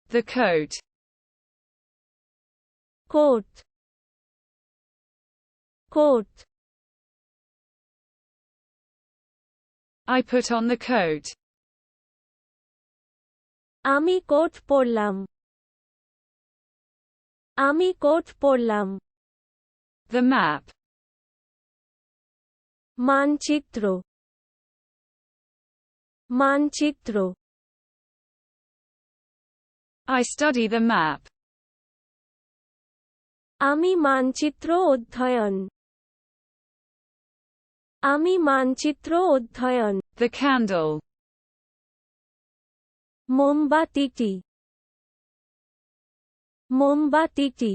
The coat. coat, coat. I put on the coat. আমি coat পরলাম, আমি coat পরলাম। The map. মানচিত্র, মানচিত্র। I study the map. আমি মানচিত্র অধ্যয়ন, আমি মানচিত্র অধ্যয়ন। The candle. মোমবাতিটি, মোমবাতিটি।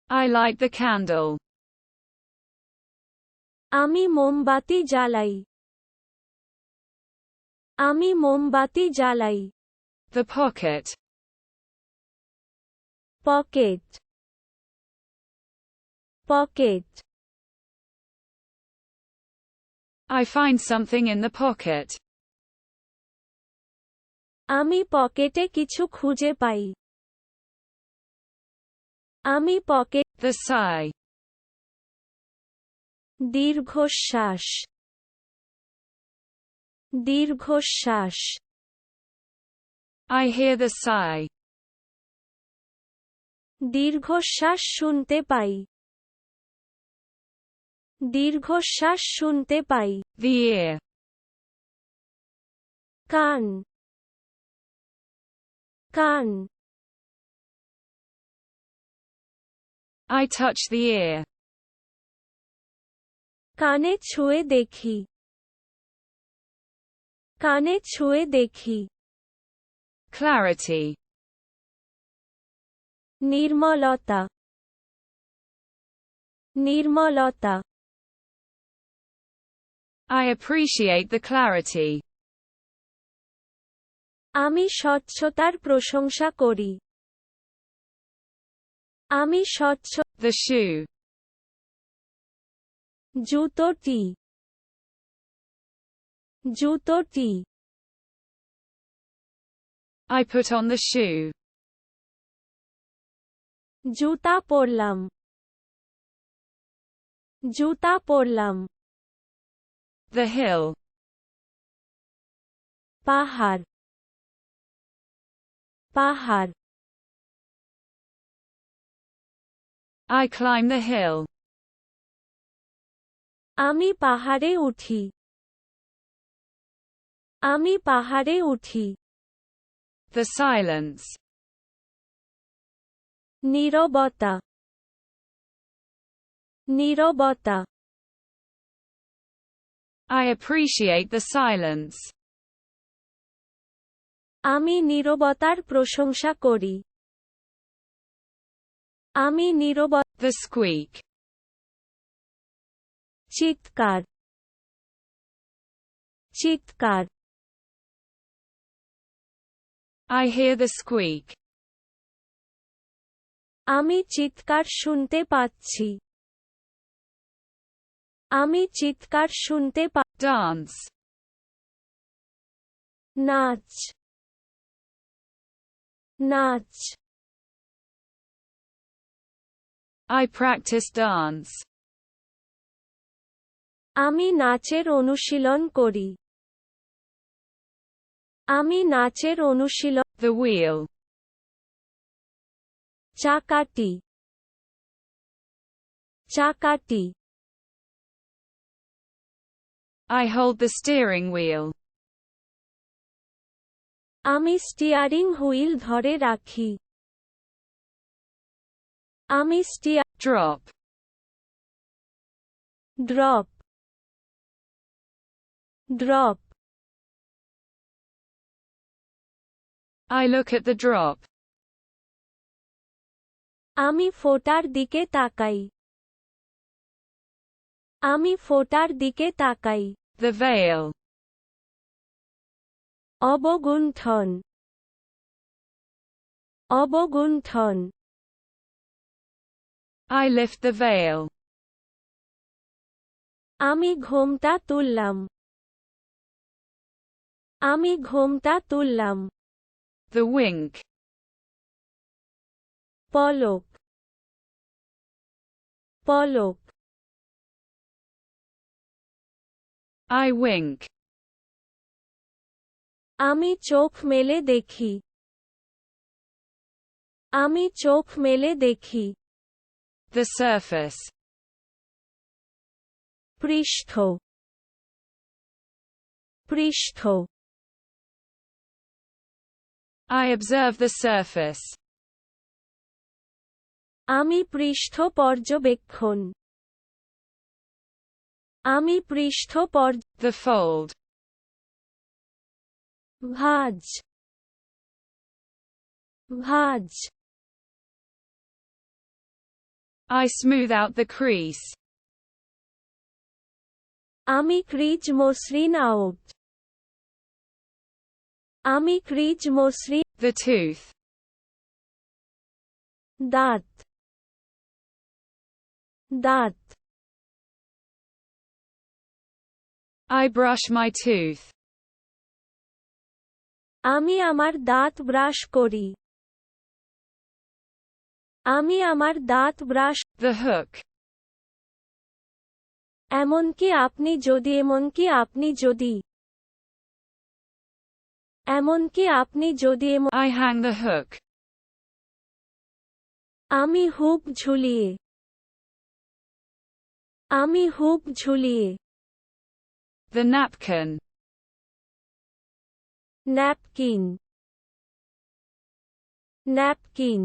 I light the candle. আমি মোমবাতি জ্বালাই, আমি মোমবাতি জ্বালাই। The pocket. Pocket, pocket. I find something in the pocket. আমি পকেটে কিছু খুঁজে পাই, আমি পকেট। The sigh. দীর্ঘশ্বাস, দীর্ঘশ্বাস। I hear the sigh. দীর্ঘশ্বাস শুনতে পাই, দীর্ঘশ্বাস শুনতে পাই। The ear. কান, কান। I touch the ear. কানে ছুঁয়ে দেখি, কানে ছুঁয়ে দেখি। Clarity. নির্মলতা, নির্মলতা। I appreciate the clarity. আমি স্বচ্ছতার প্রশংসা করি, আমি স্বচ্ছ। The shoe. জুতোটি, জুতোটি। I put on the shoe. জুতা পরলাম, জুতা পরলাম। The hill. পাহাড়, পাহাড়। I climb the hill. আমি পাহাড়ে উঠি, আমি পাহাড়ে উঠি। The silence. নীরবতা, নীরবতা। I appreciate the silence. আমি নীরবতার প্রশংসা করি, আমি নীরবতা। The squeak. চিৎকার, চিৎকার। I hear the squeak. আমি চিৎকার শুনতে পাচ্ছি, আমি চিৎকার শুনতে পা। Dance. নাচ, নাচ। I practice dance. আমি নাচের অনুশীলন করি, আমি নাচের অনুশীলন। The wheel. চাকাটি, চাকাটি। I hold the steering wheel. আমি স্টিয়ারিং হুইল ধরে রাখি, আমি Drop. Drop, drop. I look at the drop. আমি ফোঁটার দিকে তাকাই, আমি ফোঁটার দিকে তাকাই। The veil. অবগুণ্ঠন, অবগুণ্ঠন। I lift the veil. আমি ঘোমটা তুললাম, আমি ঘোমটা তুললাম। The wink. Palak Palak I wink. আমি চোখ মেলে দেখি আমি চোখ মেলে দেখি The surface. পৃষ্ঠ পৃষ্ঠ I observe the surface. আমি পৃষ্ঠ পর্যবেক্ষণ আমি পৃষ্ঠ The fold. ভাঁজ ভাঁজ I smooth out the crease. আমি ক্রিজ মসৃণ আউট আমি ক্রিজ মসৃণ The tooth. দাঁত দাঁত I brush my tooth. আমি আমার দাঁত ব্রাশ করি আমি আমার দাঁত ব্রাশ The hook. এমনকি আপনি যদি এমনকি আপনি যদি এমনকি আপনি যদি I hang the hook. আমি হুক ঝুলিয়ে আমি হুক ঝুলিয়ে The napkin. Napkin napkin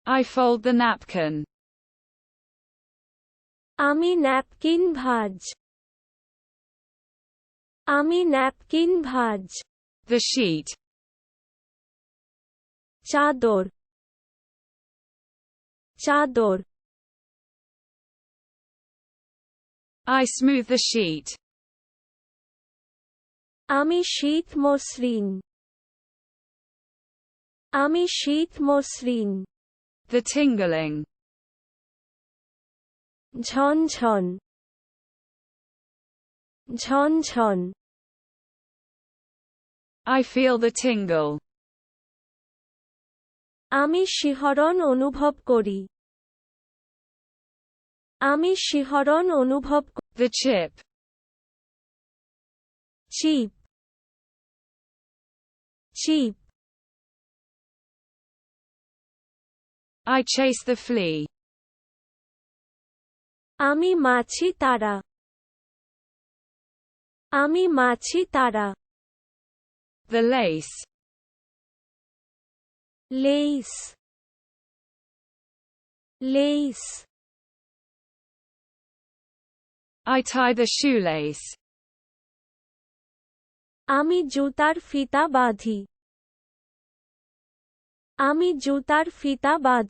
I fold the napkin. আমি ন্যাপকিন ভাঁজ আমি ন্যাপকিন ভাঁজ The sheet. চাদর চাদর I smooth the sheet. আমি শীত মসৃণ আমি শীত মসৃণ The tingling. ঝনঝন ঝনঝন I feel the tingle. আমি শিহরণ অনুভব করি আমি শিহরণ অনুভব The chip. Chip chip I chase the flea. আমি মাছি তারা আমি মাছি তারা The lace. Lay's Lay's I tie the shoelace. আমি জুতার ফিতা বাঁধি আমি জুতার ফিতা বাঁধি